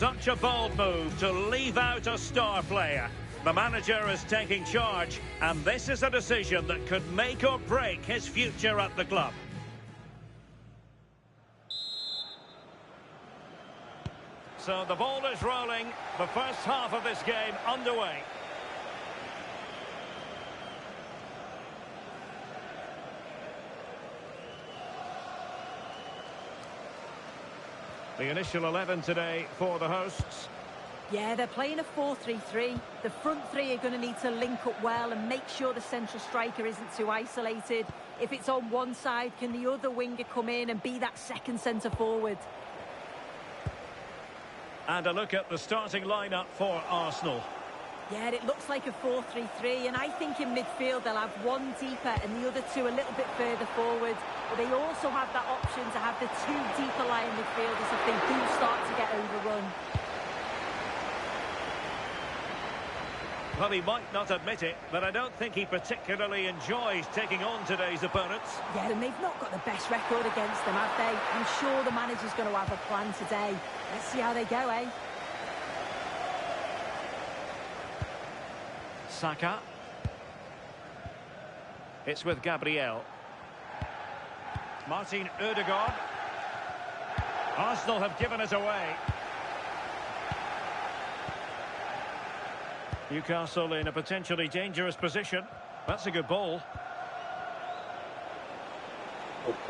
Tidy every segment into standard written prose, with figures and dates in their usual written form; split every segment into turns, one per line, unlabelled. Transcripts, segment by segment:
Such a bold move to leave out a star player. The manager is taking charge, and this is a decision that could make or break his future at the club. So the ball is rolling, the first half of this game underway. The initial 11 today for the hosts.
Yeah, they're playing a 4-3-3. The front three are going to need to link up well and make sure the central striker isn't too isolated. If it's on one side, can the other winger come in and be that second centre forward?
And a look at the starting lineup for Arsenal.
Yeah, it looks like a 4-3-3, and I think in midfield they'll have one deeper and the other two a little bit further forward. But they also have that option to have the two deeper lying midfielders if they do start to get overrun.
Well, he might not admit it, but I don't think he particularly enjoys taking on today's opponents.
Yeah, and they've not got the best record against them, have they? I'm sure the manager's going to have a plan today. Let's see how they go, eh?
Saka. It's with Gabriel. Martin Ødegaard. Arsenal have given it away. Newcastle in a potentially dangerous position. That's a good ball.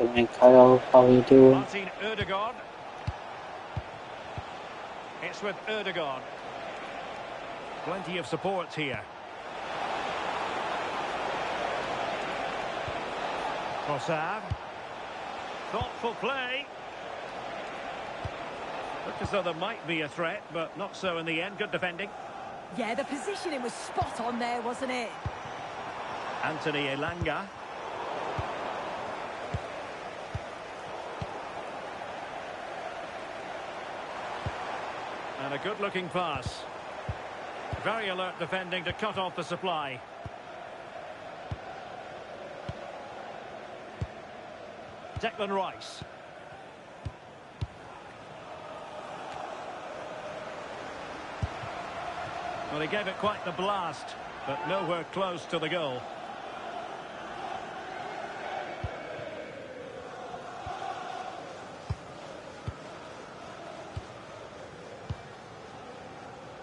Okay, Kyle, how are you doing?
Martin Ødegaard. It's with Ødegaard. Plenty of support here. Trossard. Thoughtful play. Looked as though there might be a threat, but not so in the end. Good defending.
Yeah, the positioning was spot on there, wasn't it?
Anthony Elanga. And a good-looking pass. Very alert defending to cut off the supply. Declan Rice. Well, he gave it quite the blast, but nowhere close to the goal.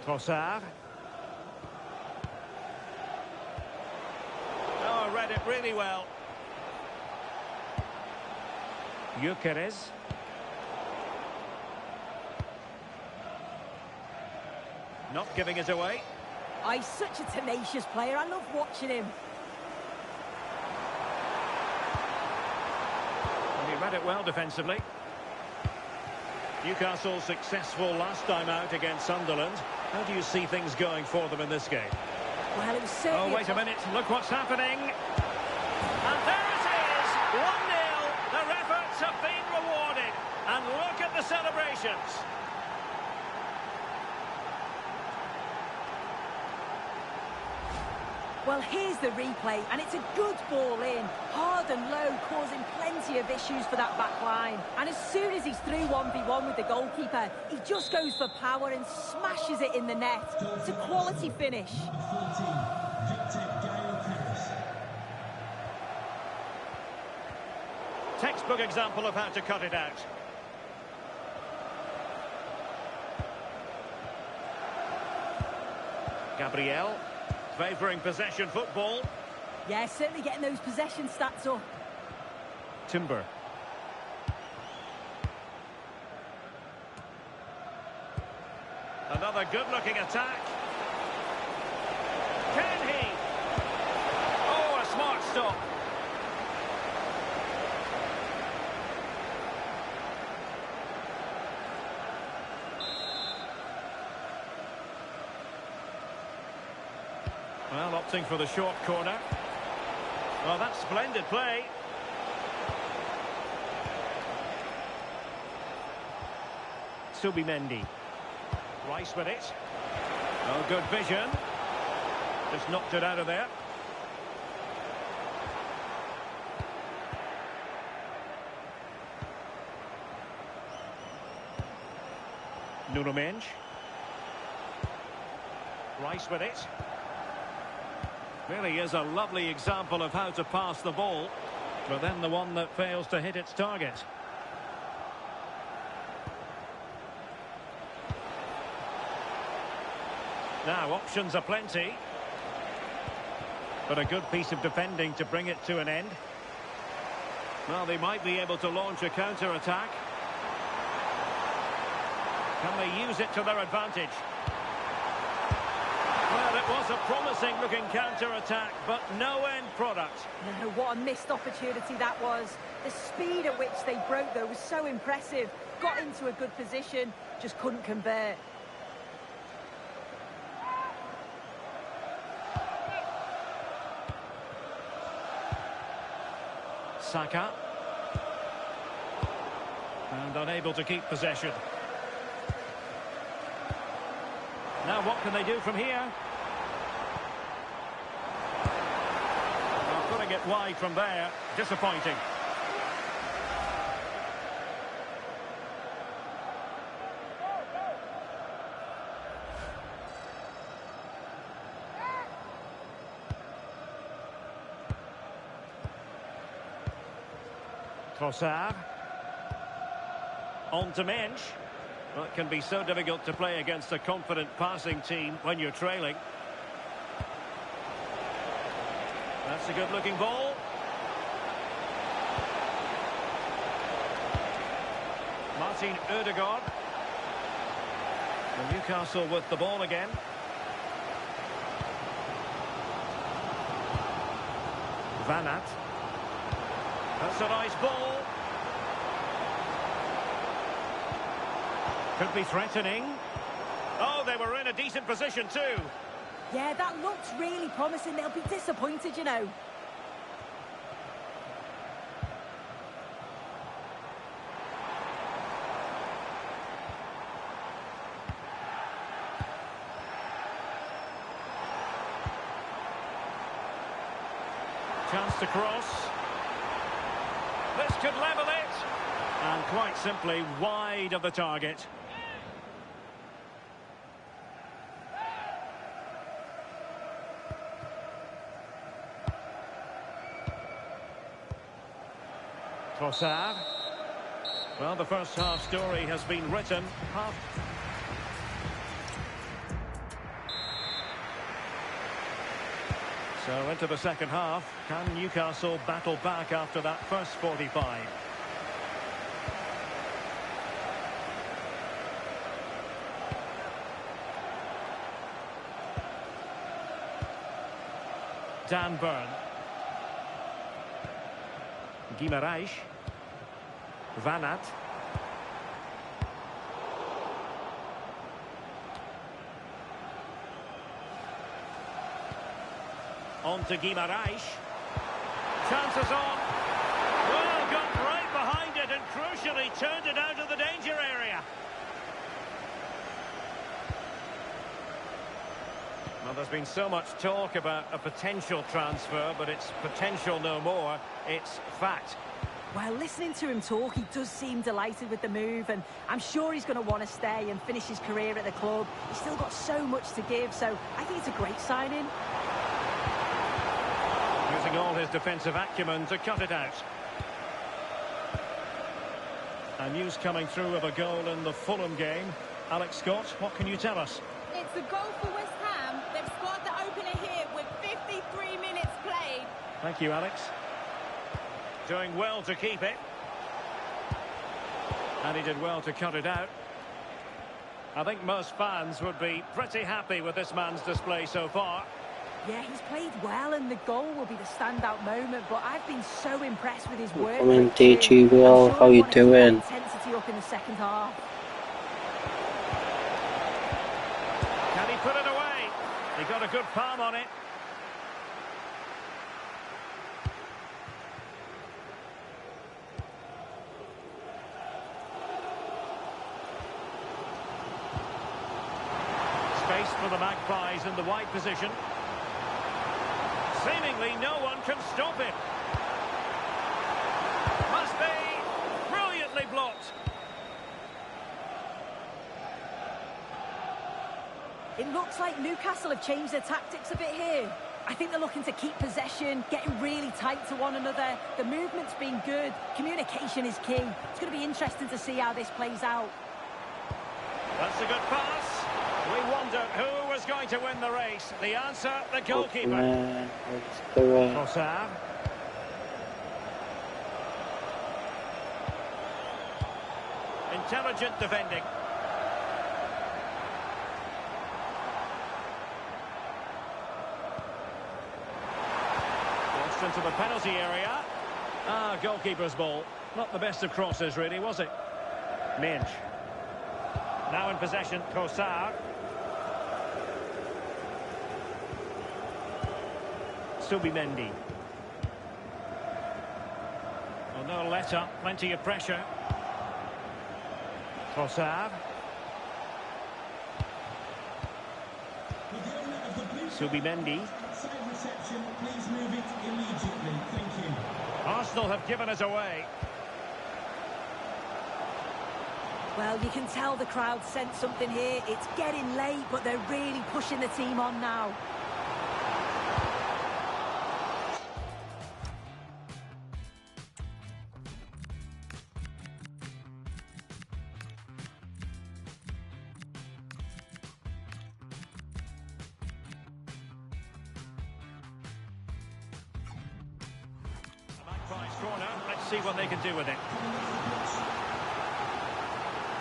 Trossard. Oh, read it really well. Gyökeres. Not giving it away.
He's such a tenacious player. I love watching him.
And he read it well defensively. Newcastle successful last time out against Sunderland. How do you see things going for them in this game?
Well, it was certainly...
Oh, wait a minute. Look what's happening. And there it is. 1-0. Their efforts have been rewarded. And look at the celebrations.
Well, here's the replay, and it's a good ball in. Hard and low, causing plenty of issues for that back line. And as soon as he's through 1v1 with the goalkeeper, he just goes for power and smashes it in the net. It's a quality finish.
Textbook example of how to cut it out. Gabriel. Favouring possession football.
Yeah, certainly getting those possession stats up.
Timber. Another good-looking attack. Can he? Oh, a smart stop. Well, opting for the short corner. Well, that's splendid play. Subimendi. Rice with it. Oh, good vision. Just knocked it out of there. Nuno Mendes. Rice with it. Really is a lovely example of how to pass the ball, but then the one that fails to hit its target. Now, options are plenty, but a good piece of defending to bring it to an end. Well, they might be able to launch a counter-attack. Can they use it to their advantage? Well, it was a promising-looking counter-attack, but no end product.
No, what a missed opportunity that was. The speed at which they broke, though, was so impressive. Got into a good position, just couldn't convert.
Saka. And unable to keep possession. Now what can they do from here? Well, putting it wide from there. Disappointing. Trossard. On to Mendes. Well, it can be so difficult to play against a confident passing team when you're trailing. That's a good-looking ball. Martin Ødegaard. And Newcastle with the ball again. Van Aert. That's a nice ball. Could be threatening. Oh, they were in a decent position too.
Yeah, that looked really promising. They'll be disappointed, you know.
Chance to cross. This could level it. And quite simply wide of the target. Trossard. Well, the first half story has been written. So into the second half. Can Newcastle battle back after that first 45? Dan Burn. Guimarães. Van Aert. On to Guimarães. Chances on. Well, got right behind it and crucially turned it out of the danger area. Well, there's been so much talk about a potential transfer, but it's potential no more. It's fact.
Well, listening to him talk, he does seem delighted with the move, and I'm sure he's going to want to stay and finish his career at the club. He's still got so much to give, so I think it's a great signing.
Using all his defensive acumen to cut it out. And news coming through of a goal in the Fulham game. Alex Scott, what can you tell us?
It's a goal for West Ham. They've scored the opener here with 53 minutes played.
Thank you, Alex. Doing well to keep it. And he did well to cut it out. I think most fans would be pretty happy with this man's display so far.
Yeah, he's played well, and the goal will be the standout moment, but I've been so impressed with his work.
Come in, DG Will, how you doing?
Intensity up in the second half.
Can he put it away? He got a good palm on it. Space for the Magpies in the wide position. Seemingly no one can stop him. Must be brilliantly blocked.
It looks like Newcastle have changed their tactics a bit here. I think they're looking to keep possession, getting really tight to one another. The movement's been good. Communication is key. It's going to be interesting to see how this plays out.
That's a good pass. We wondered who was going to win the race. The answer, the goalkeeper. Trossard. Intelligent defending. Crossed into the penalty area. Goalkeeper's ball. Not the best of crosses, really, was it? Minge. Now in possession, Trossard. Subimendi. Well, no let up, plenty of pressure. Trossard. Subimendi. Arsenal have given us away.
Well, you can tell the crowd sense something here. It's getting late, but they're really pushing the team on now.
Corner. Let's see what they can do with it.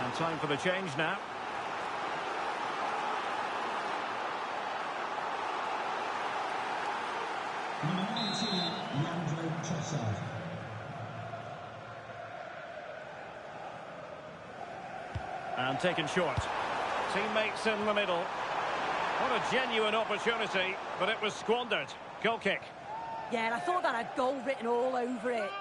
And time for the change now.
Number 19, Leandro Trossard.
And taken short. Teammates in the middle. What a genuine opportunity, but it was squandered. Goal kick.
Yeah, and I thought that had goal written all over it.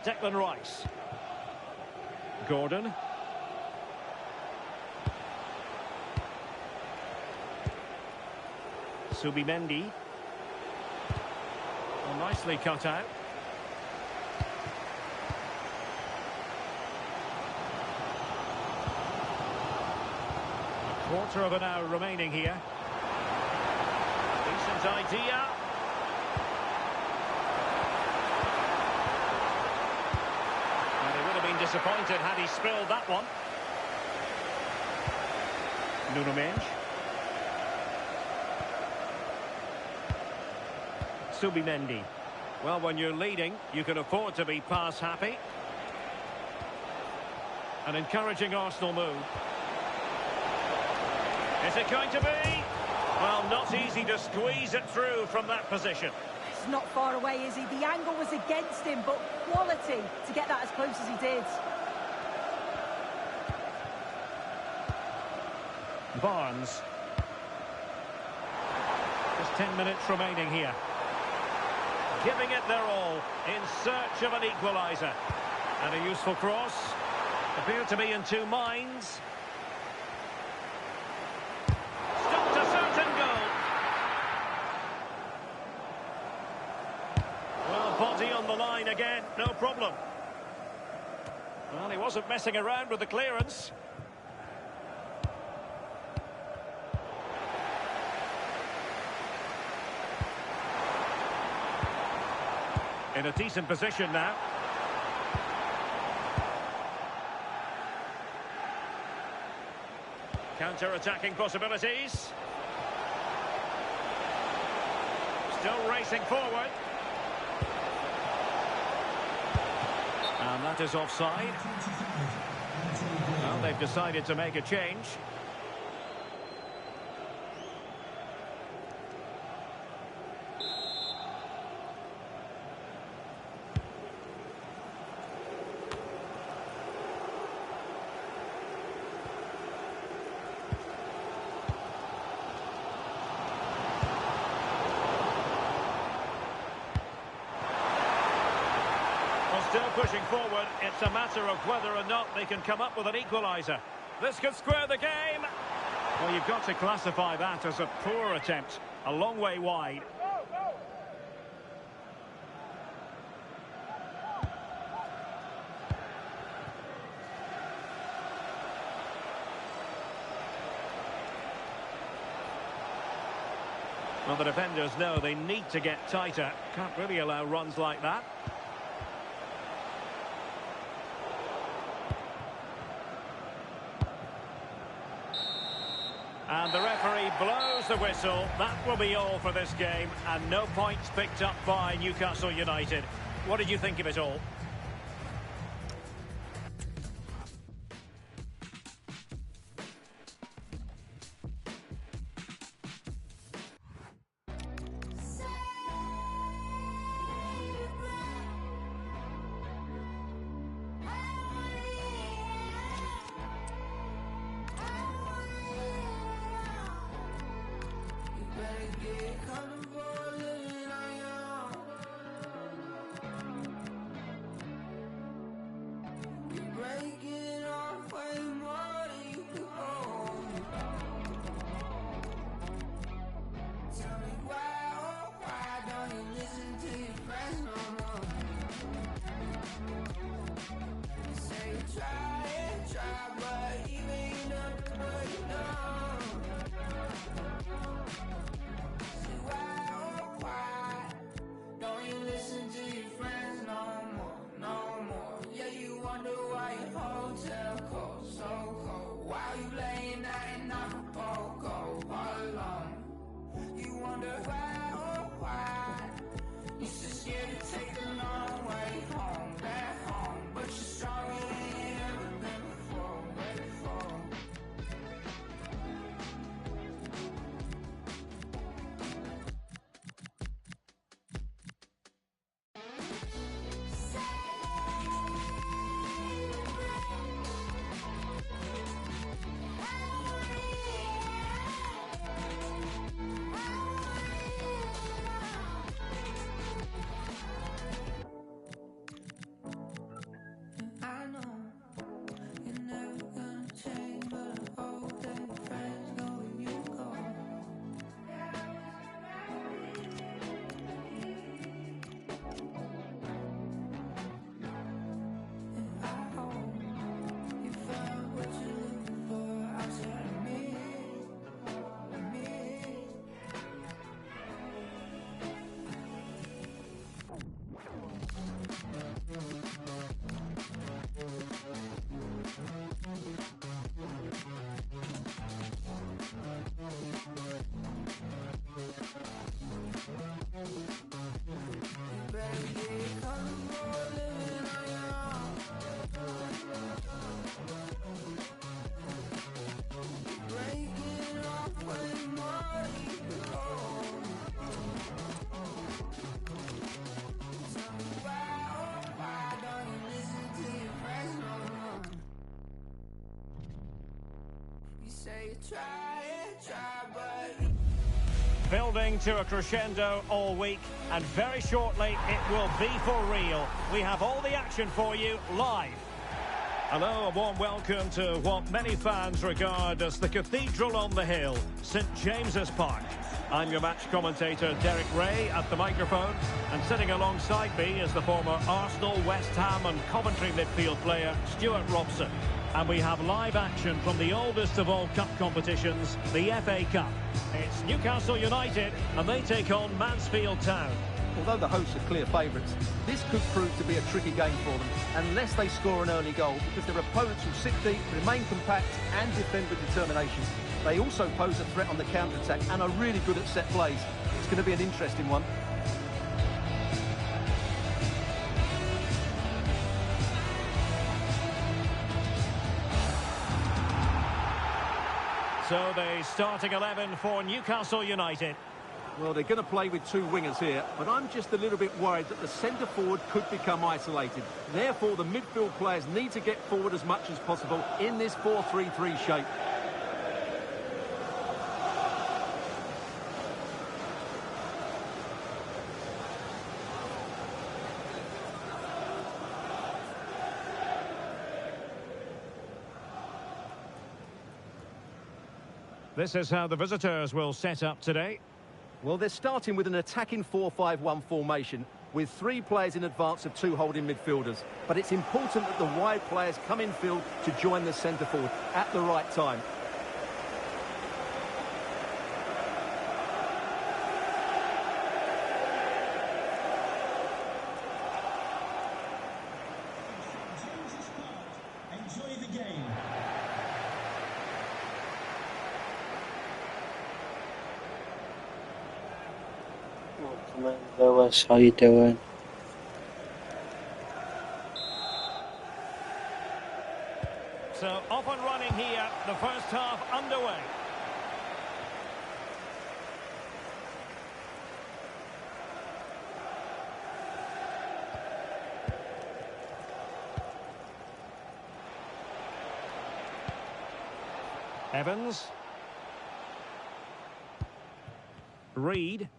Declan Rice. Gordon. Subimendi. Well, nicely cut out. Quarter of an hour remaining here. Decent idea. And he would have been disappointed had he spilled that one. Nuno Mendes. Subimendi. Well, when you're leading, you can afford to be pass happy. An encouraging Arsenal move. Is it going to be? Well, not easy to squeeze it through from that position.
It's not far away, is he? The angle was against him, but quality to get that as close as he did.
Barnes. Just 10 minutes remaining here. Giving it their all in search of an equaliser. And a useful cross. Appear to be in two minds. Stopped a certain goal. Well, body on the line again, no problem. Well, he wasn't messing around with the clearance. In a decent position now. Counter-attacking possibilities. Still racing forward. And that is offside. Well, they've decided to make a change. Still pushing forward, it's a matter of whether or not they can come up with an equaliser. This could square the game. Well, you've got to classify that as a poor attempt. A long way wide. Well, the defenders know they need to get tighter. Can't really allow runs like that. And the referee blows the whistle. That will be all for this game. And no points picked up by Newcastle United. What did you think of it all? Building to a crescendo all week, and very shortly it will be for real. We have all the action for you live. Hello, a warm welcome to what many fans regard as the cathedral on the hill, St James's Park. I'm your match commentator Derek Ray at the microphone, and sitting alongside me is the former Arsenal, West Ham and Coventry midfield player Stuart Robson. And we have live action from the oldest of all cup competitions, the FA Cup. It's Newcastle United, and they take on Mansfield Town.
Although the hosts are clear favourites, this could prove to be a tricky game for them, unless they score an early goal, because their opponents will sit deep, remain compact and defend with determination. They also pose a threat on the counter-attack and are really good at set plays. It's going to be an interesting one.
So the starting 11 for Newcastle United.
Well, they're going to play with two wingers here, but I'm just a little bit worried that the centre-forward could become isolated. Therefore, the midfield players need to get forward as much as possible in this 4-3-3 shape.
This is how the visitors will set up today.
Well, they're starting with an attacking 4-5-1 formation with three players in advance of two holding midfielders. But it's important that the wide players come in field to join the centre forward at the right time.
Come on, Lewis, how you doing?
So off and running here, the first half underway. Evans. Reed.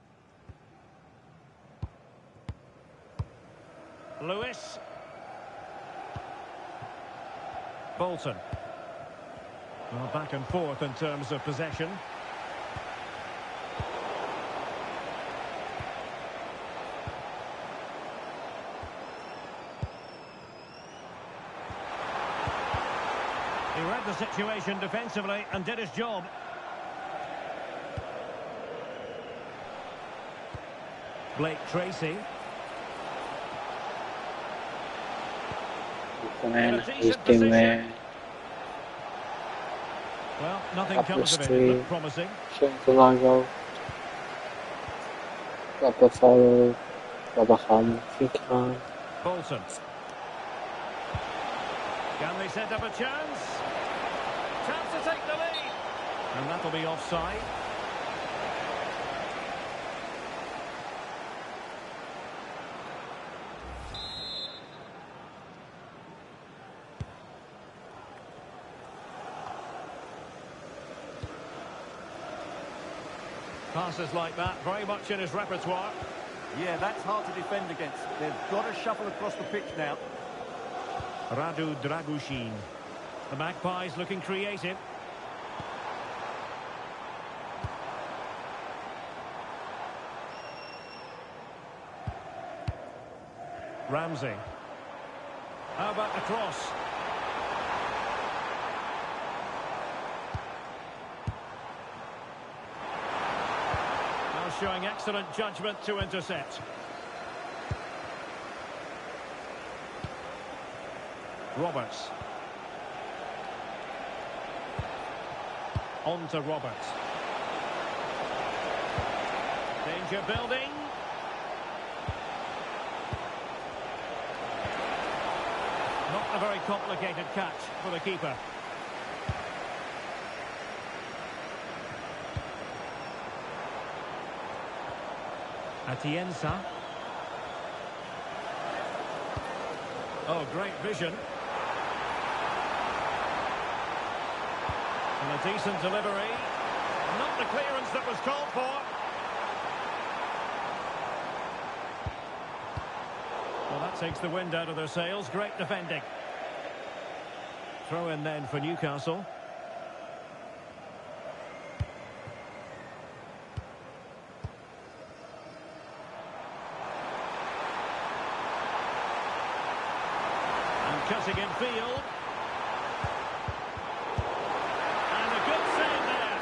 Lewis. Bolton. Well, back and forth in terms of possession. He read the situation defensively and did his job. Blake Tracy.
Come on, he's doing
Well, nothing
up the
comes of it. It
street,
looked promising.
showing the line road, rubber follow, rubber hum, if you can.
Bolton. Can they set up a chance? Chance to take the lead. And that'll be offside. Passes like that, very much in his repertoire.
Yeah, that's hard to defend against. They've got to shuffle across the pitch now.
Radu Dragushin. The Magpies looking creative. Ramsey. How about the cross? Now showing excellent judgment to intercept. Roberts. On to Roberts. Danger building. Not a very complicated catch for the keeper. Atienza. Oh, great vision. And a decent delivery. Not the clearance that was called for. Well, that takes the wind out of their sails. Great defending. Throw in then for Newcastle. And cutting in field. And a good save there.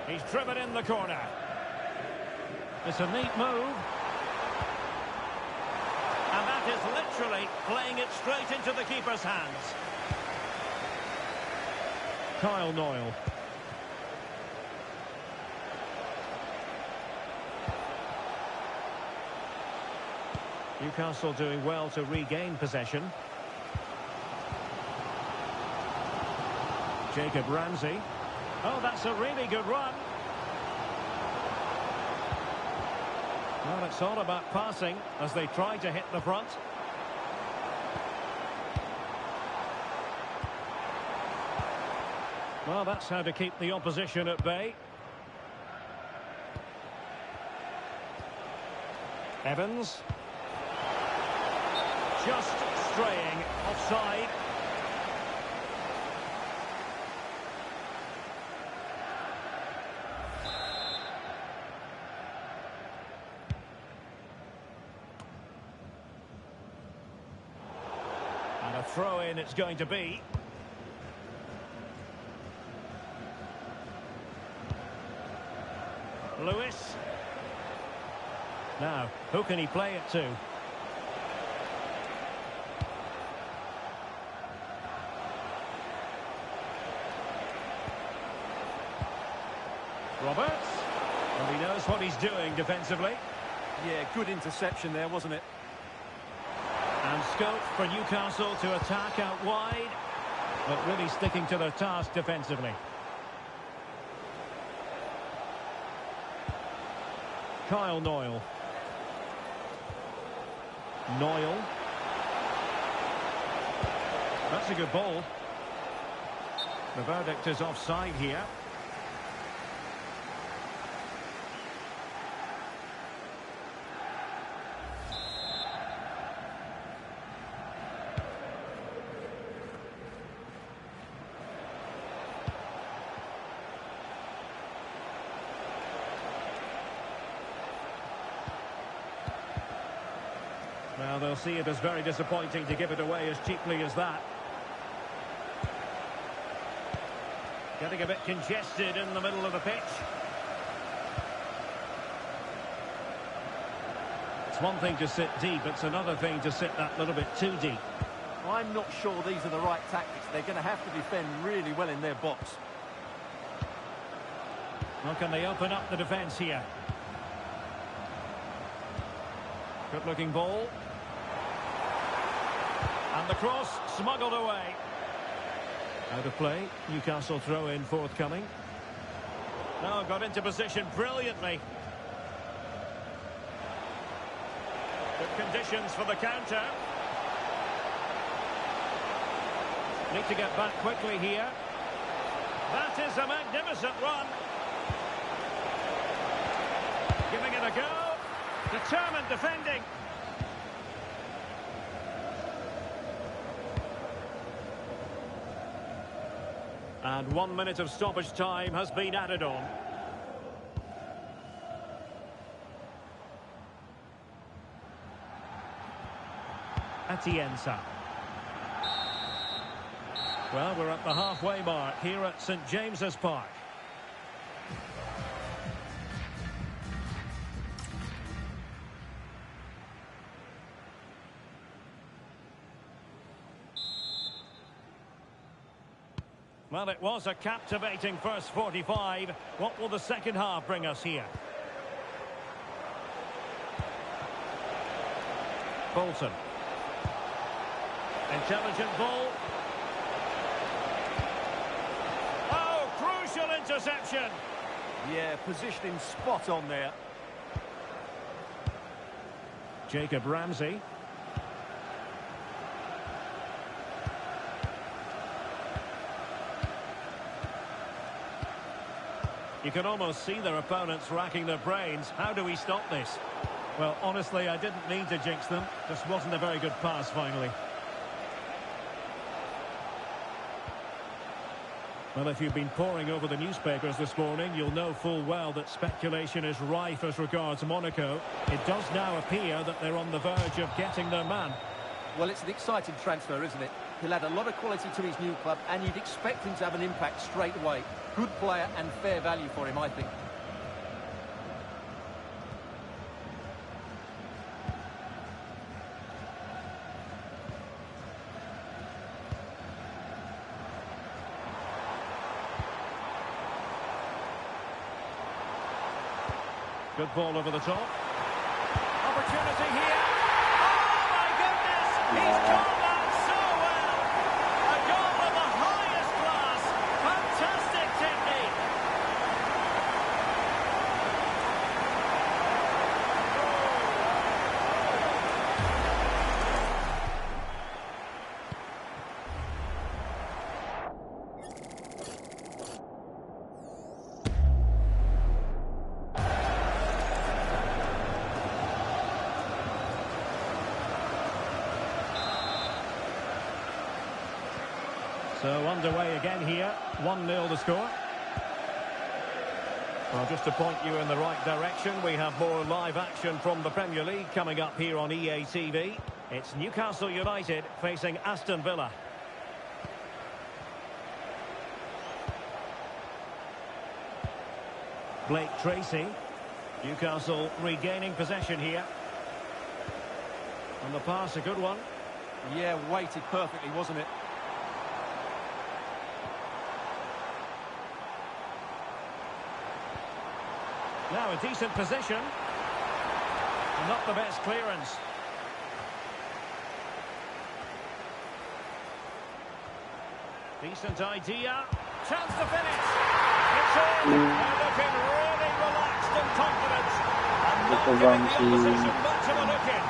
He's driven in the corner. It's a neat move. And that is literally playing it straight into the keeper's hands. Kyle Noyle. Newcastle doing well to regain possession. Jacob Ramsey. Oh, that's a really good run. Well, it's all about passing as they try to hit the front. Well, that's how to keep the opposition at bay. Evans. Just straying offside. And a throw-in it's going to be. Lewis. Now, who can he play it to? Roberts. And he knows what he's doing defensively.
Yeah, good interception there, wasn't it?
And scope for Newcastle to attack out wide, but really sticking to their task defensively. Kyle Noyle. Noyle. That's a good ball. The verdict is offside here. Well, they'll see it as very disappointing to give it away as cheaply as that. Getting a bit congested in the middle of the pitch. It's one thing to sit deep, it's another thing to sit that little bit too deep.
I'm not sure these are the right tactics. They're going to have to defend really well in their box.
How can they open up the defence here? Good looking ball. And the cross smuggled away. Out of play. Newcastle throw in forthcoming. Now got into position brilliantly. Good conditions for the counter. Need to get back quickly here. That is a magnificent run. Giving it a go. Determined defending. And 1 minute of stoppage time has been added on. Atienza. Well, we're at the halfway mark here at St James's Park. Well, it was a captivating first 45. What will the second half bring us here? Bolton. Intelligent ball. Oh, crucial interception.
Yeah, positioning spot on there.
Jacob Ramsey. You can almost see their opponents racking their brains. How do we stop this? Well, honestly, I didn't mean to jinx them. Just wasn't a very good pass, finally. Well, if you've been poring over the newspapers this morning, you'll know full well that speculation is rife as regards Monaco. It does now appear that they're on the verge of getting their man.
Well, it's an exciting transfer, isn't it? He'll add a lot of quality to his new club, and you'd expect him to have an impact straight away. Good player and fair value for him, I think.
Good ball over the top. Opportunity here. Oh, my goodness! He's got that so well! A goal of the highest class. Fantastic technique. So underway again here, 1-0 the score. Well, just to point you in the right direction, we have more live action from the Premier League coming up here on EA TV. It's Newcastle United facing Aston Villa. Blake Tracy. Newcastle regaining possession here. And the pass, a good one.
Yeah, weighted perfectly, wasn't it?
Now a decent position. Not the best clearance. Decent idea. Chance to finish. It's in. They're looking really relaxed and confident. And not giving the opposition much of a look in.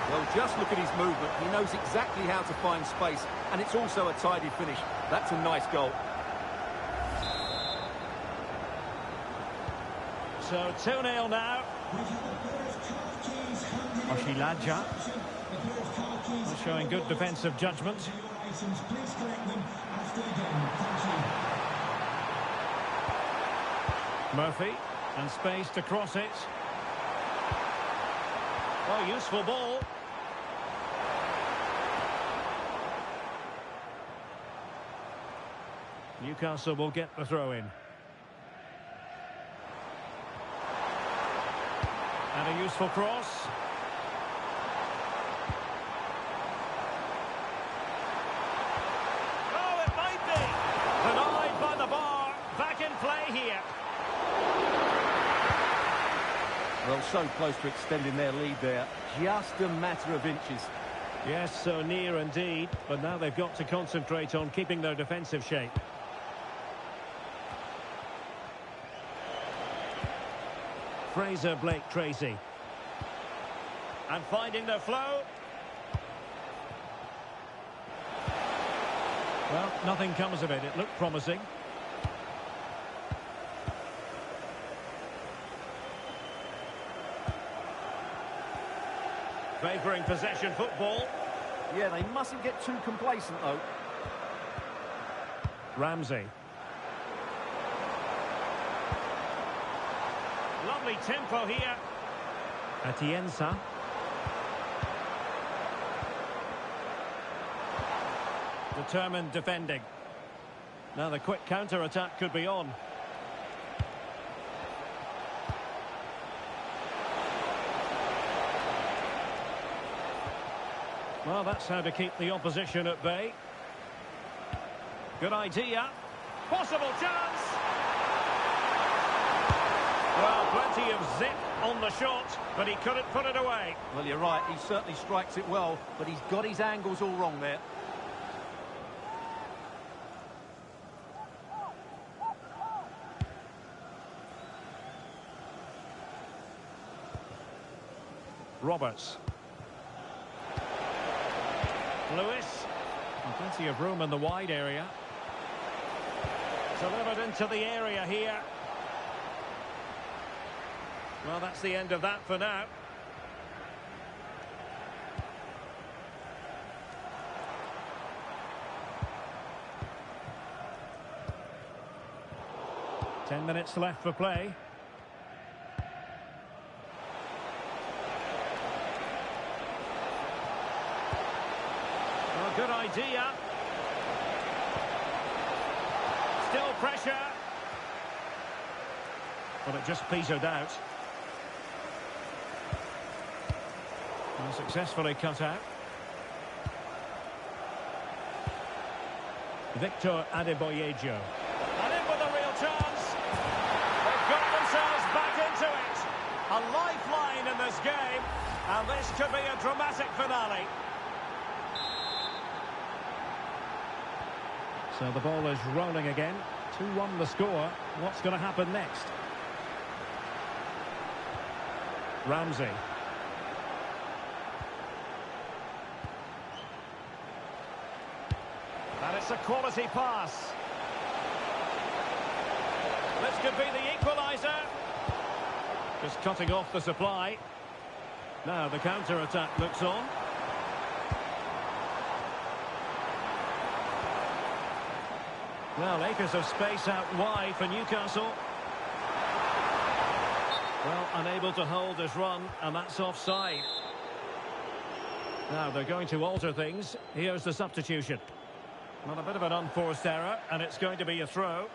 Well, just look at his movement. He knows exactly how to find space, and it's also a tidy finish. That's a nice goal.
So 2-0 now. Oshiladja showing good defensive judgment. Murphy, and space to cross it. Oh, useful ball. Newcastle will get the throw in. And a useful cross. Oh, it might be. Denied by the bar. Back in play here.
Well, so close to extending their lead there. Just a matter of inches.
Yes, so near indeed. But now they've got to concentrate on keeping their defensive shape. Fraser Blake Tracy. And finding the flow. Well, nothing comes of it. It looked promising. Favouring possession football.
Yeah, they mustn't get too complacent, though.
Ramsey. Lovely tempo here. Atienza. Determined defending. Now the quick counter-attack could be on. Well, that's how to keep the opposition at bay. Good idea. Possible chance. Well, plenty of zip on the shot, but he couldn't put it away.
Well, you're right. He certainly strikes it well, but he's got his angles all wrong there.
Roberts. Lewis. And plenty of room in the wide area. Delivered into the area here. Well, that's the end of that for now. Ten minutes left for play. Well, good idea. Still pressure. But it just petered out. And successfully cut out. Victor Adeboyejo. And in with a real chance. They've got themselves back into it. A lifeline in this game. And this could be a dramatic finale. So the ball is rolling again. 2-1 the score. What's going to happen next? Ramsey. And it's a quality pass. This could be the equaliser. Just cutting off the supply. Now the counter-attack looks on. Well, acres of space out wide for Newcastle. Well, unable to hold his run, and that's offside. Now they're going to alter things. Here's the substitution. Well, a bit of an unforced error, and it's going to be a throw.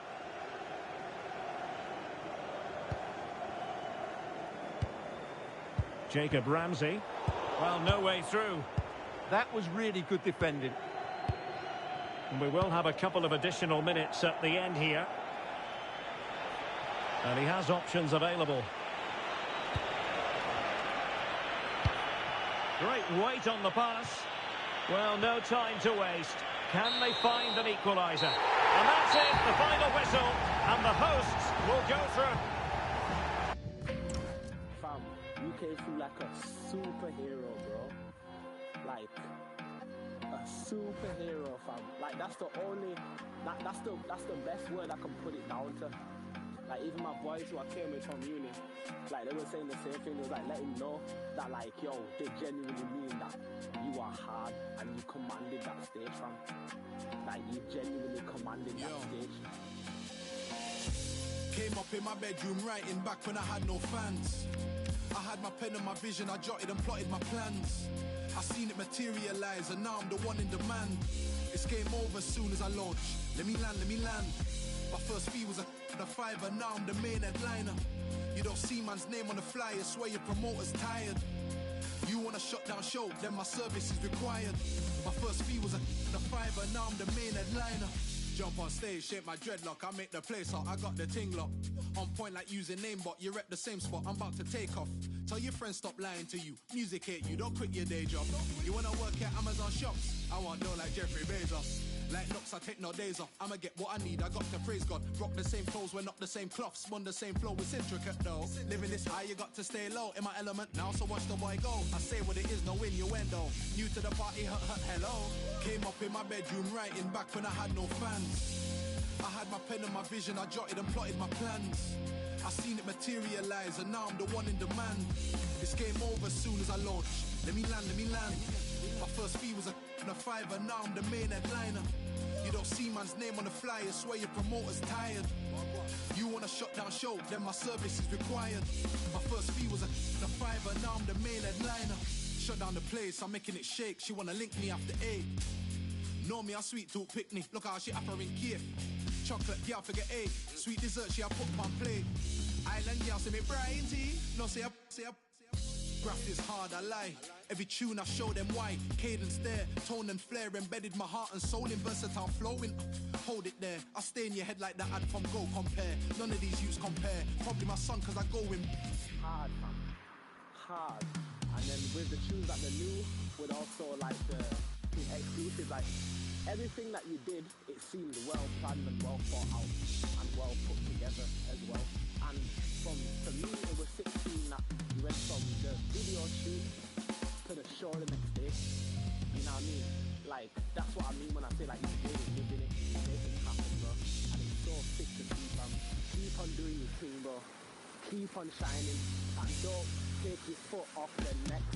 Jacob Ramsey. Well, no way through.
That was really good defending.
And we will have a couple of additional minutes at the end here. And he has options available. Great weight on the pass. Well, no time to waste. Can they find an equaliser? And that's it, the final whistle. And the hosts will go through.
Fam, you came through like a superhero, bro. Like a superhero, fam. Like that's the best word I can put it down to. Like even my boys who I came with from uni, like they were saying the same thing. They was like letting know that like, yo, they genuinely mean that you are hard and you commanded that stage, fam. Like you genuinely commanded that stage.
Came up in my bedroom writing back when I had no fans. I had my pen and my vision, I jotted and plotted my plans. I seen it materialise and now I'm the one in demand. It's game over as soon as I launch. Let me land. My first fee was a fiver, now I'm the main headliner. You don't see man's name on the flyer, swear your promoter's tired. You want a shutdown show, then my service is required. My first fee was a fiver, now I'm the main headliner. Jump on stage, shape my dreadlock, I make the place hot, I got the ting lock. On point like using namebot, you rep the same spot, I'm about to take off. Tell your friends stop lying to you, music hate you, don't quit your day job. You wanna work at Amazon shops, I want dough like Jeffrey Bezos. Like knocks, I take no days off, I'ma get what I need, I got to praise God. Rock the same clothes, we're not the same cloths, spun the same flow, it's intricate though. Living this high, you got to stay low, in my element now, so watch the boy go. I say what it is, no innuendo. New to the party, hello. Came up in my bedroom writing back when I had no fans. I had my pen and my vision, I jotted and plotted my plans. I seen it materialise and now I'm the one in demand. It's game over as soon as I launch. Let me land. My first fee was a fiver, now I'm the main headliner. You don't see man's name on the flyer, swear your promoter's tired. You want a shutdown show, then my service is required. My first fee was a fiver, now I'm the main headliner. Shut down the place, I'm making it shake. She wanna link me after 8. Know me, I sweet talk picnic. Look how she offering Kiev. Chocolate, girl, forget 8. Sweet dessert, she a put on plate. Island girl, say me Brian T. No, say up. Graft is hard, I lie. Every tune I show them why. Cadence there, tone and flair. Embedded my heart and soul in versatile flowing. Hold it there, I stay in your head like that ad from Go Compare. None of these youths compare. Probably my son cause I go in.
Hard, fam. Hard. And then with the tunes that they knew, with also like the exclusive, like everything that you did, it seemed well planned and well thought out and well put together as well. And for me, it was 16 that you went from the video shoot to the show the next day. You know what I mean? Like, that's what I mean when I say like you really living it, making it happen, bro. And it's so sick to see, fam. Keep on doing your thing, bro. Keep on shining and don't take your foot off the next.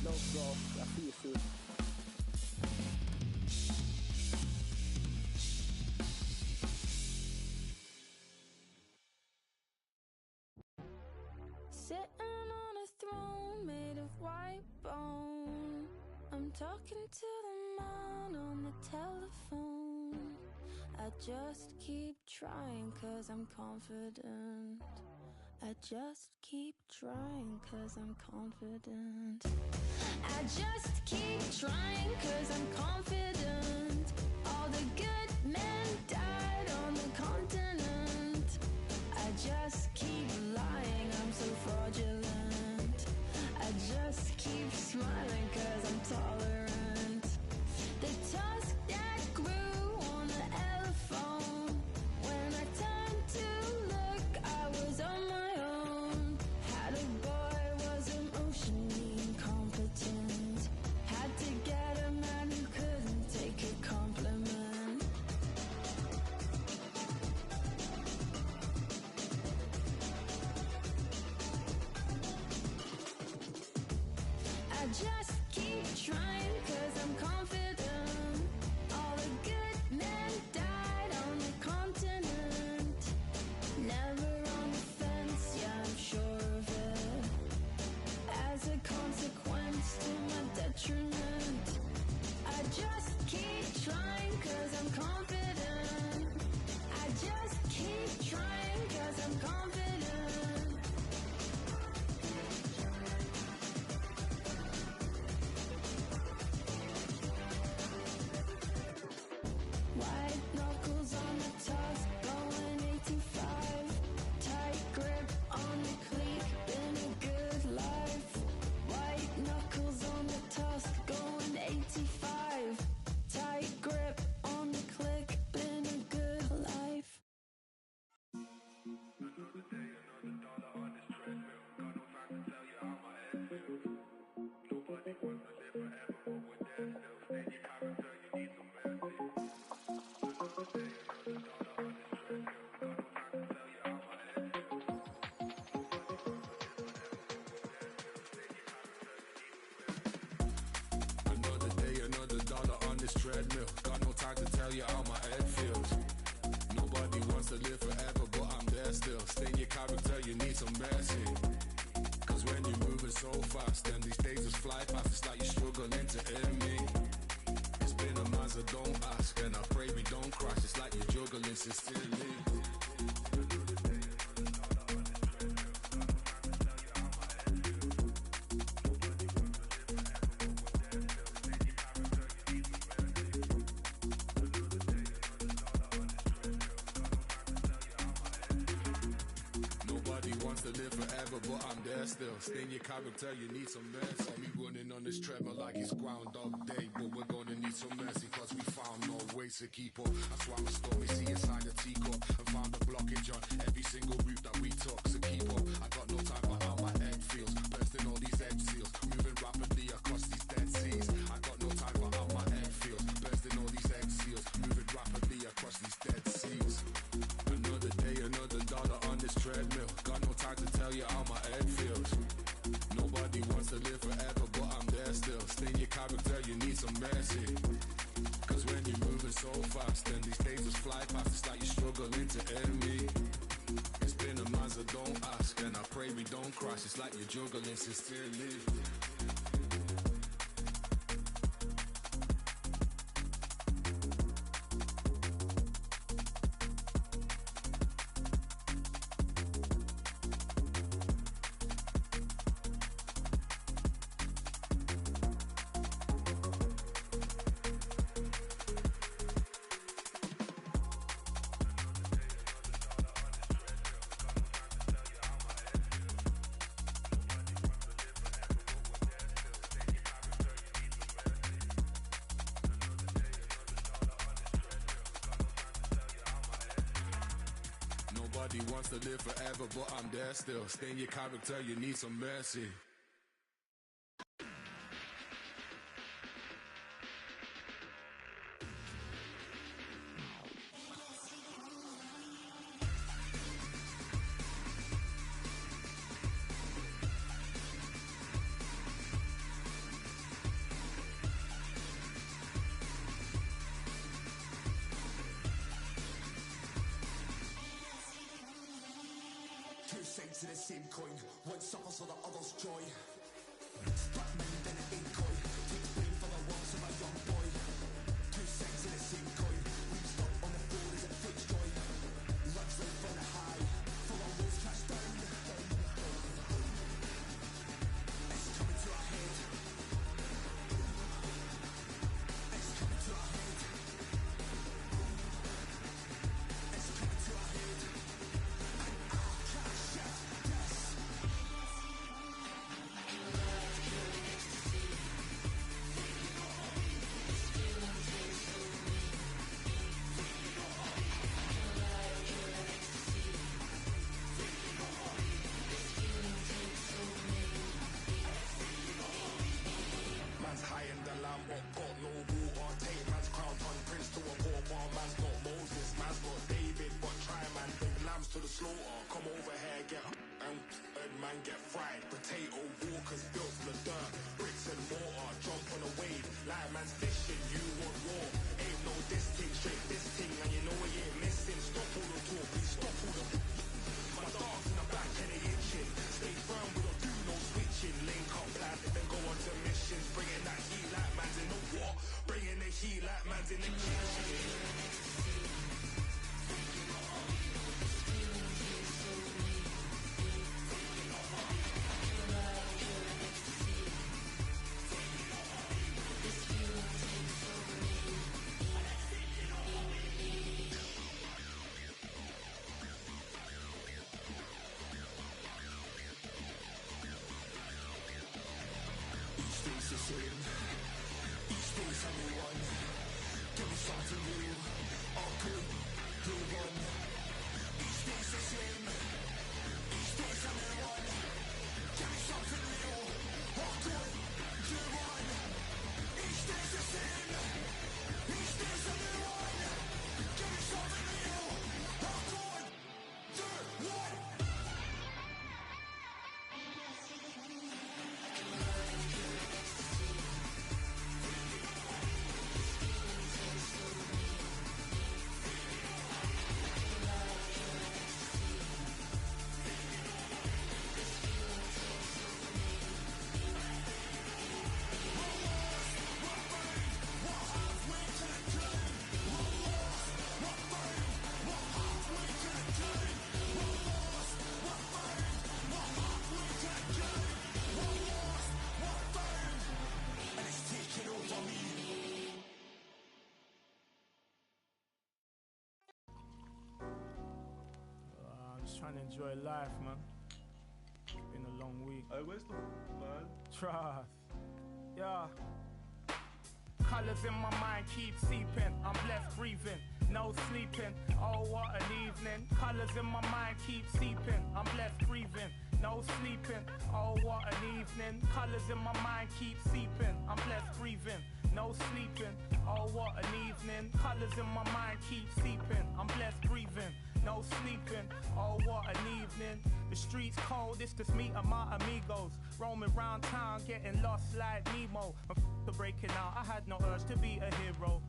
No, bro. I'll see you soon.
Sitting on a throne made of white bone. I'm talking to the man on the telephone. I just keep trying cause I'm confident. I just keep trying cause I'm confident. I just keep trying cause I'm confident. All the good men died on the continent. I just keep lying, I'm so fraudulent. I just keep smiling cause I'm tolerant. The tusk that grew on the elephant. When I turned to look, I was on my own. Had a boy, was emotionally incompetent. Had to get a man who couldn't take a compliment. I just keep trying cause I'm confident. All the good men died on the continent. Never on the fence, yeah, I'm sure of it. As a consequence to my dead detriment. I just keep trying 'cause I'm confident. I just keep trying 'cause I'm confident. White knuckles on the tusk, going 85. Tight grip on the cleat, been a good life. White knuckles on the tusk, going 85. Tight grip on the click, been a good life.
Another day, another dollar on this treadmill. Got no time to tell you how my head feels. Nobody wants to live forever, but we're there still. Stay your character, you need some mercy. Another day, another dollar on this treadmill. Got no time to tell you how my head feels. Nobody wants to live forever, but we're there still. Stay your character, you need some mercy. Another day, another dollar on this treadmill. Got no time to tell you how my head feels. Nobody wants to live forever, but I'm there still. Stay in your character, you need some mercy. Cause when you're moving so fast, then these days just fly past. It's like you're struggling to end me. It's been a month, so don't ask, and I pray we don't crash. It's like you're juggling sincerely. Nobody wants to live forever, but I'm there still. Stay in your character, you need some mercy. Saw me running on this treadmill like it's Groundhog Day, but we're gonna need some mercy, cause we found no ways to keep up. That's why my story see inside the teacup and found a blockage on every single route that we took. So keep up, I got no time for how my head feels. Bursting all these edge seals, moving rapidly across these dead seas. I got no time for how my head feels. Bursting all these edge seals, moving rapidly across these dead seas. Another day, another dollar on this treadmill. Got no time to tell you how my head feels. Nobody wants to live forever, but I'm there still. Stay in your character, you need some mercy. Cause when you're moving so fast, then these days just fly past. It's like you're struggling to end me. It's been a month, so don't ask, and I pray we don't crash. It's like you're juggling sincerely. Nobody wants to live forever, but I'm there still. Stay in your character, you need some mercy.
Two sides to the same coin. One suffers for the other's joy. Strap men then an incoy. Take blame for the wrongs of a young boy. Two sides to the same coin. We've stuck on the floor as it flicks joy. Runs right from the high. For our wolves crash down. It's coming to our head. It's coming to our head. It's coming to our head. Man's high in the lamb, but got no water. Take man's crown, turn prince to a pauper. Man's not Moses, man's not David, but try man, bring lambs to the slaughter. Come over here, get and man get fried. Potato walkers built from the dirt, bricks and mortar. Jump on a wave, like man's fishing. You want war? Ain't no this thing, straight this thing, and you know we ain't missing. Stop all the talk, please stop all the. My dog's in the back and they itching. Stay firm, we don't do no switching. Link up plan, then go on to missions, bring it nice.
same. Each day's a new one. Give me something new. All good, good one. Each day's the same. Each day's a new one. Give me something new. All good, good one. Each day's the same. Each day's a new one. Give me something new. All good, good one.
I'm just trying to enjoy life, man. Been a long week.
Hey, where's the man?
Trust. Yeah. Colors in my mind keep seeping. I'm blessed breathing, no sleeping. Oh, what an evening. Colors in my mind keep seeping. I'm blessed breathing, no sleeping. Oh, what an evening. Colors in my mind keep seeping. I'm blessed breathing, no sleeping. Oh, what an evening. Colors in my mind keep seeping. I'm blessed breathing, no sleeping. Oh, what an evening. The streets cold, it's just me and my amigos. Roaming round town, getting lost like Nemo. I'm breaking out, I had no urge to be a hero.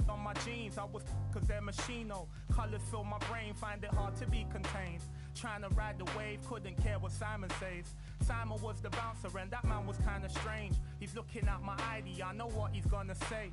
On my jeans, I was cause they're machino. Colors fill my brain, find it hard to be contained. Trying to ride the wave, couldn't care what Simon says. Simon was the bouncer and that man was kinda strange. He's looking at my ID, I know what he's gonna say.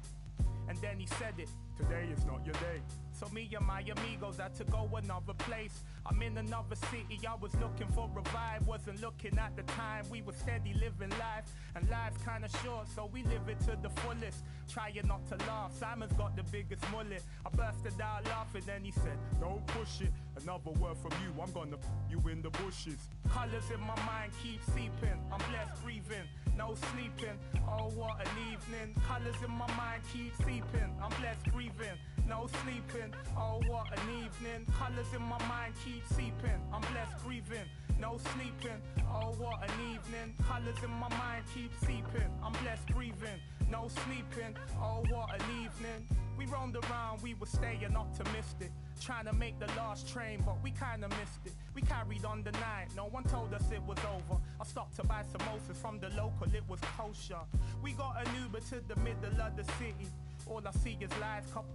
And then he said it, today is not your day. So me and my amigos had to go another place. I'm in another city, I was looking for a vibe. Wasn't looking at the time, we were steady living life. And life's kinda short, so we live it to the fullest. Trying not to laugh, Simon's got the biggest mullet. I bursted out laughing, then he said, don't push it. Another word from you, I'm gonna you in the bushes. Colors in my mind keep seeping, I'm blessed breathing, no sleeping. Oh, what an evening. Colors in my mind keep seeping, I'm blessed breathing, no sleeping. Oh, what an evening. Colors in my mind keep seeping, I'm blessed breathing, no sleeping. Oh, what an evening. Colors in my mind keep seeping, I'm blessed breathing, no sleeping. Oh, what an evening. We roamed around, we were staying optimistic, trying to make the last train, but we kinda missed it. We carried on the night, no one told us it was over. I stopped to buy samosas from the local, it was kosher. We got an Uber to the middle of the city. All I see is lights, cops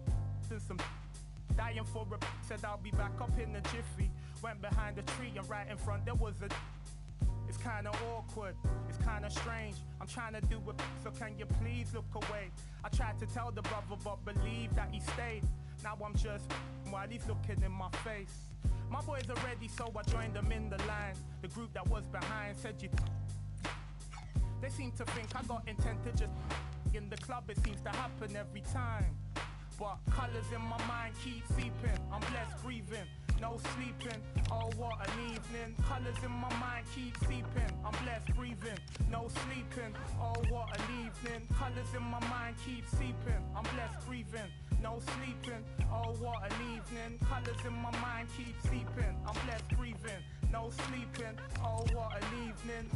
and some dying for a said I'll be back up in a jiffy. Went behind the tree and right in front there was a. It's kinda awkward, it's kinda strange. I'm trying to do it, so can you please look away? I tried to tell the brother but believe that he stayed. Now I'm just while he's looking in my face. My boys are ready, so I joined them in the line. The group that was behind said you. They seem to think I got intent to just in the club, it seems to happen every time. But colors in my mind keep seeping, I'm blessed breathing, no sleeping. Oh, what an evening. Colors in my mind keep seeping, I'm blessed breathing, no sleeping. Oh, what an evening. Colors in my mind keep seeping, I'm blessed breathing, no sleeping. Oh, what an evening. Colors in my mind keep seeping, I'm blessed breathing, no sleeping. Oh, what an evening.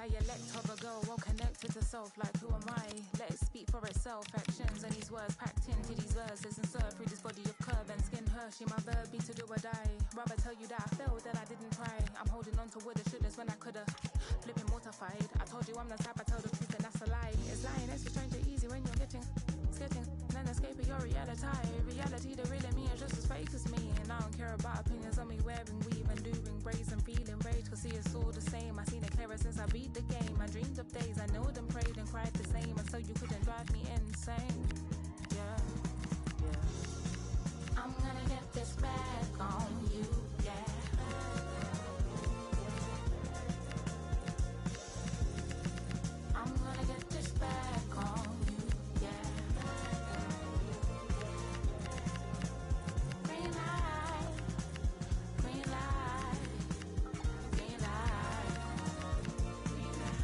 dialect of a girl, well connected to self, like who am I? Let it speak for itself, actions and these words packed into these verses and served through this body of curve and skin Hershey, my verb be to do or die. Rather tell you that I failed than I didn't try. I'm holding on to woulda, shouldas when I coulda. Flipping mortified, I told you I'm the type I tell the truth and that's a lie. It's lying, it's a stranger easy when you're sketching, then escaping your reality. Reality, the real in me is just as fake as me. And I don't care about opinions on me wearing weave and doing braids and feeling rage. Cause see, it's all the same. I seen it clearer since I beat the game. I dreamed of days I knelt and prayed and cried the same. And so you couldn't drive me insane. Yeah, yeah. I'm gonna get this back on you, yeah. I'm gonna get this back on you, yeah. Green light, green light, green light, green light.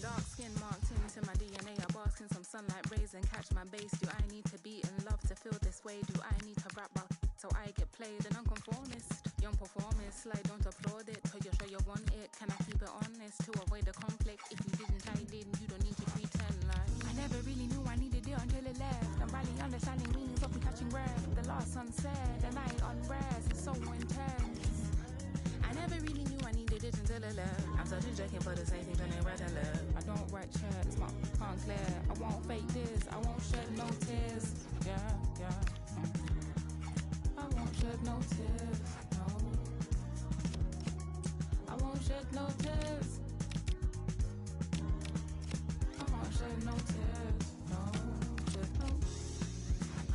Dark skin marked into my DNA. I bask in some sunlight rays and catch my base. Do I need to be in love to feel this way? Do I need to rap about so I get played? An unconformist, young performist. Like don't applaud it till you're sure you want it. Can I keep it honest to avoid the conflict? If you didn't, I did. You don't need to pretend like I never really knew I needed it until it left. I'm barely understanding meanings of me catching breath. The last sunset, the night unrest, it's so intense. I never really knew I needed it until it left. I'm such a joking for the same thing than it rather left. I don't write checks, my can't clear. I won't fake this, I won't shed no tears. Yeah, yeah. I won't shed no tears, no. I won't shed no tears. I won't shed no tears, no. Shed no.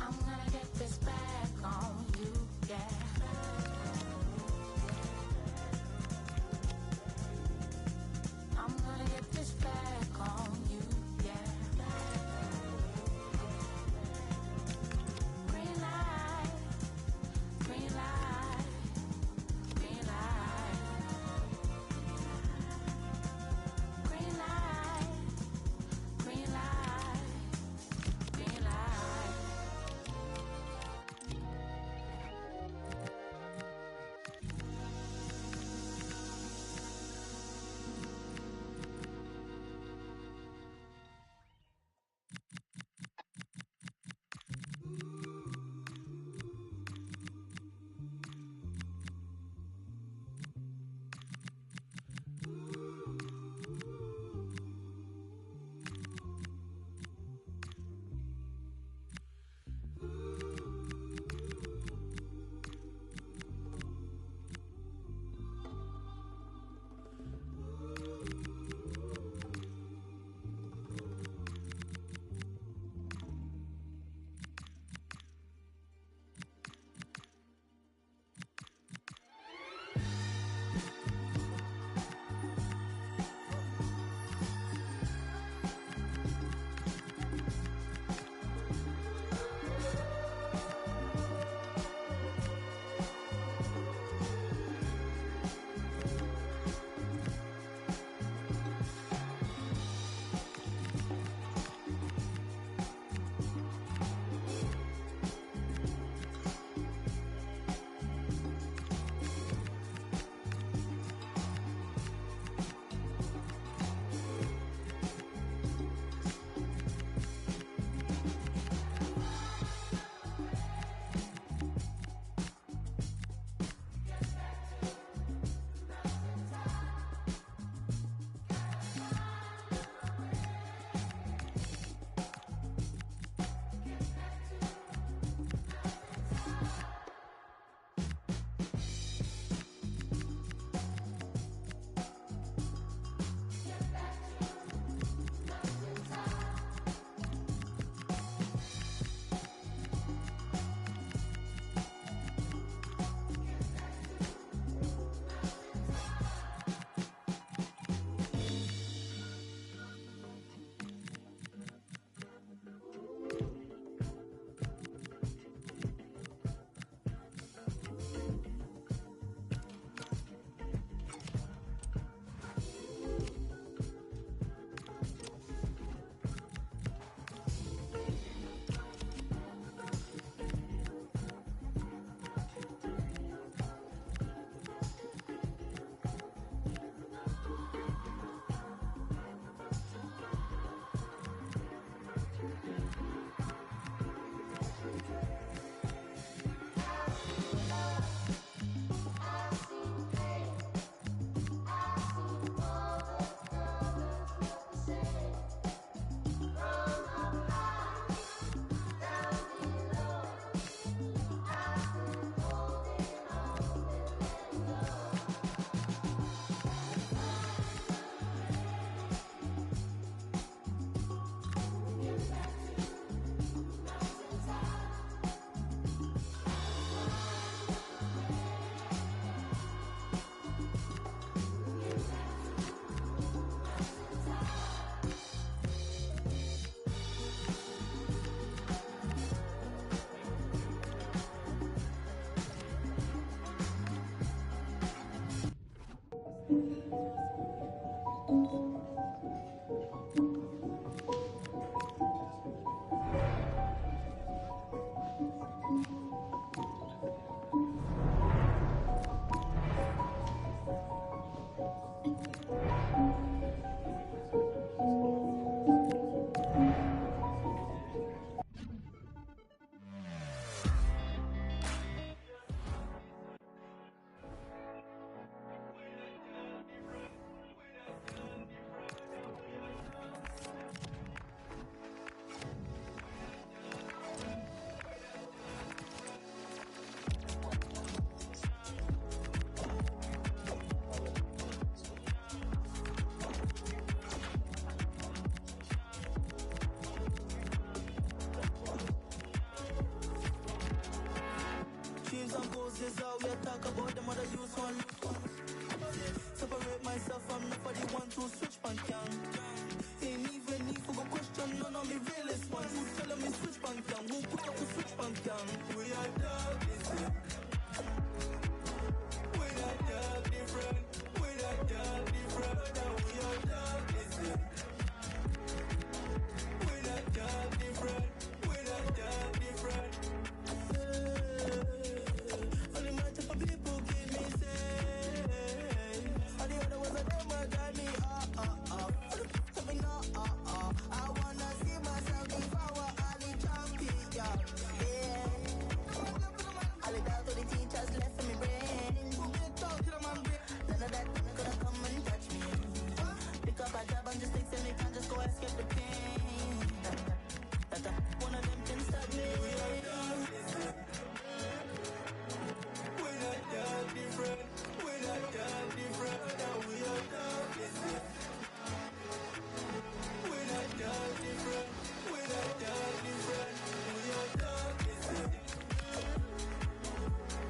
I'm gonna get this back on you, yeah. I'm gonna get this back on you, yeah. Green light, green light.
Dreams and goals is how we talk about them other use one. Separate myself from nobody want to switch bank down. Ain't even need for go question none of me realest ones. Who tell me switch bank down? Who put up to switch bank down? We are dog different. We are dog different. We are dog different. Now we are dog different. We are dog different. We are dog different. Only my type of people give me say. All the other ones of them are drive me Tell me no I wanna see myself if I were Ali champion. Yeah. All the doubt to the teachers left in my brain. None of that gonna come and touch me. Pick up a job and just think that me can't just go escape the pain. One of them can stop me. We're not that different. We're not that different. Now we are that different. We're not that different. We're not that different. We are that different.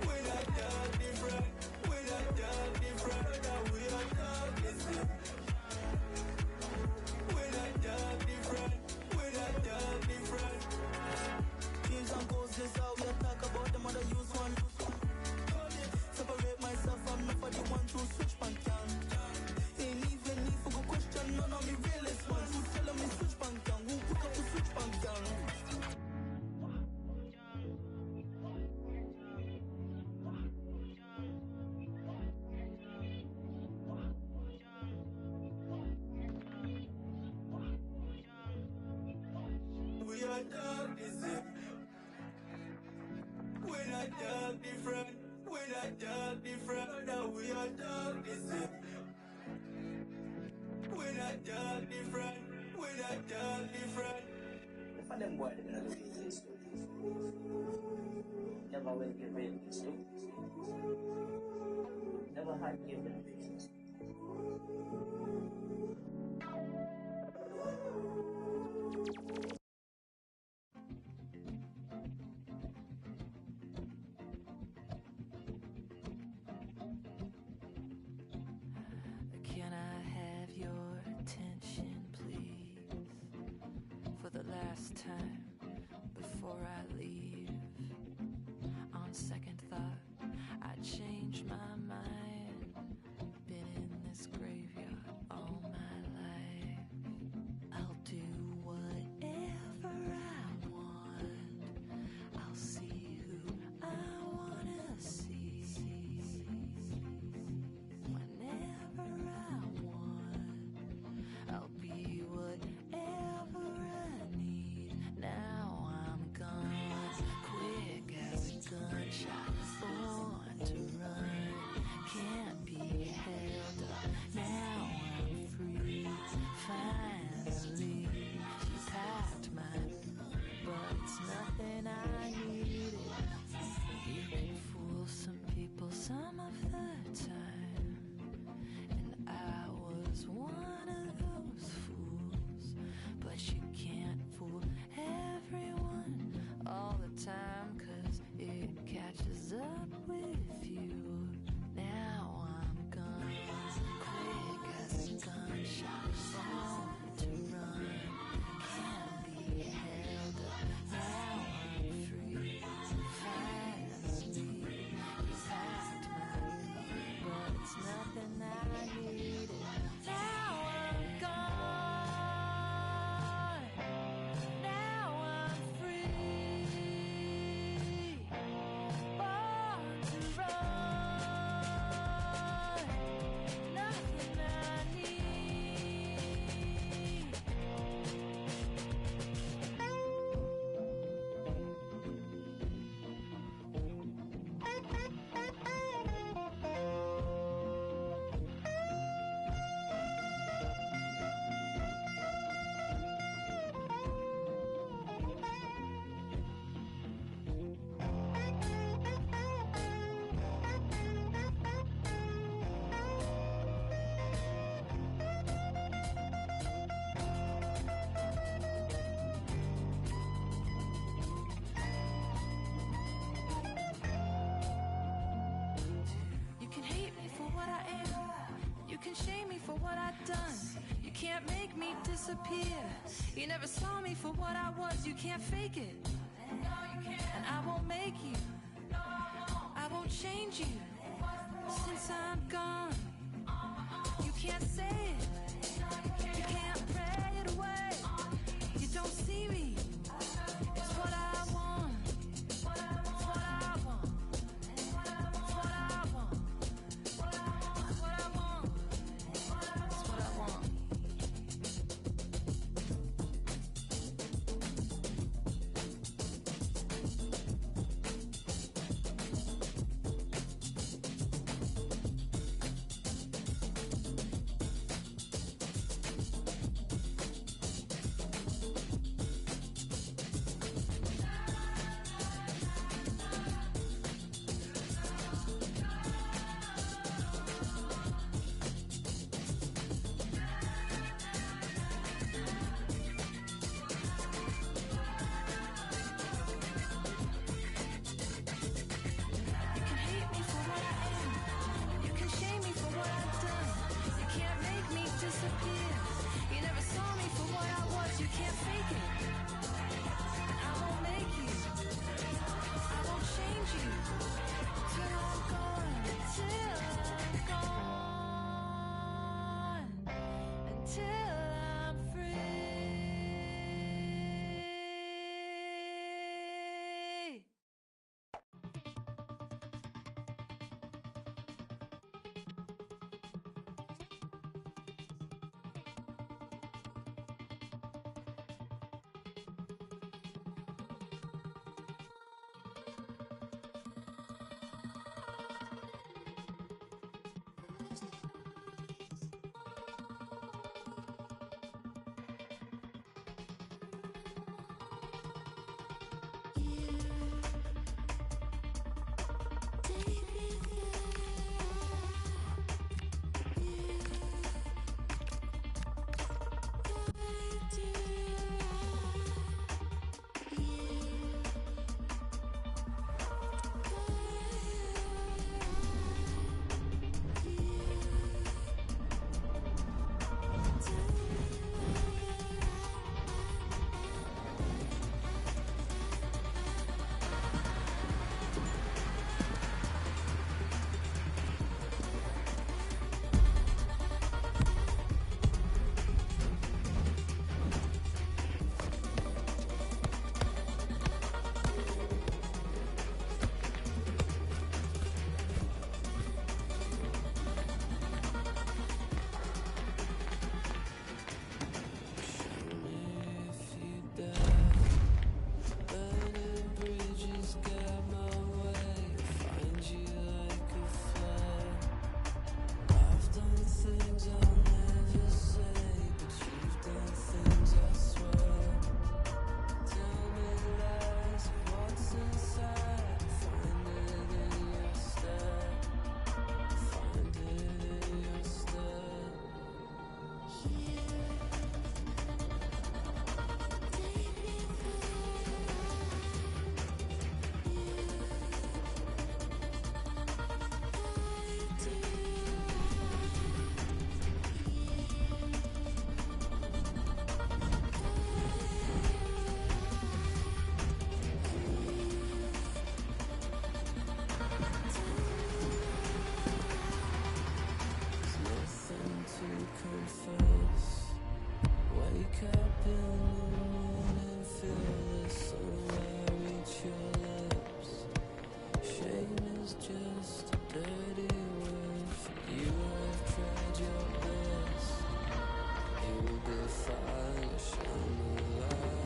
We're not that different. We're not that different. Now we are that different. We're not that different. We're not that different. Dreams and goals is how we talk about them other use one. Separate myself from nobody want to switch bank down. Ain't even need for go question none of me realest ones. Who tell me switch bank down? Who put up to switch bank down? We are dog different. We're not dog different. We're not dog different. Now we are dog different. We're not dog different. We're not dog different.
If I them boy they gonna do this, never will give in this. Never had given this.
Can I have your attention, please? For the last time before I leave. On second thought, I changed my mind. Been in this graveyard all my life. I'll do whatever I want. I'll see who I wanna see. Whenever I want, I'll be whatever I need. Now I'm gone, quick as a gunshot, born to run, can't be held up. Now I'm free, finally. She packed my, but it's nothing I needed. You can fool some people some of the time, and I was one of those fools. But you can't fool everyone all the time, 'cause it catches up with you. Now I'm gone, quick as a gunshot, born to run, can't be held up. Now I'm free, finally. You packed my, but it's nothing I needed. Now for what I've done. You can't make me disappear. You never saw me for what I was. You can't fake it. And I won't make you. I won't change you. Since I'm gone, you can't say it. You can't pray it away. You don't see me. It's what I want. It's what I want. It's what I want. It's what I want. It's what I want.
You'll be fine, shine the light.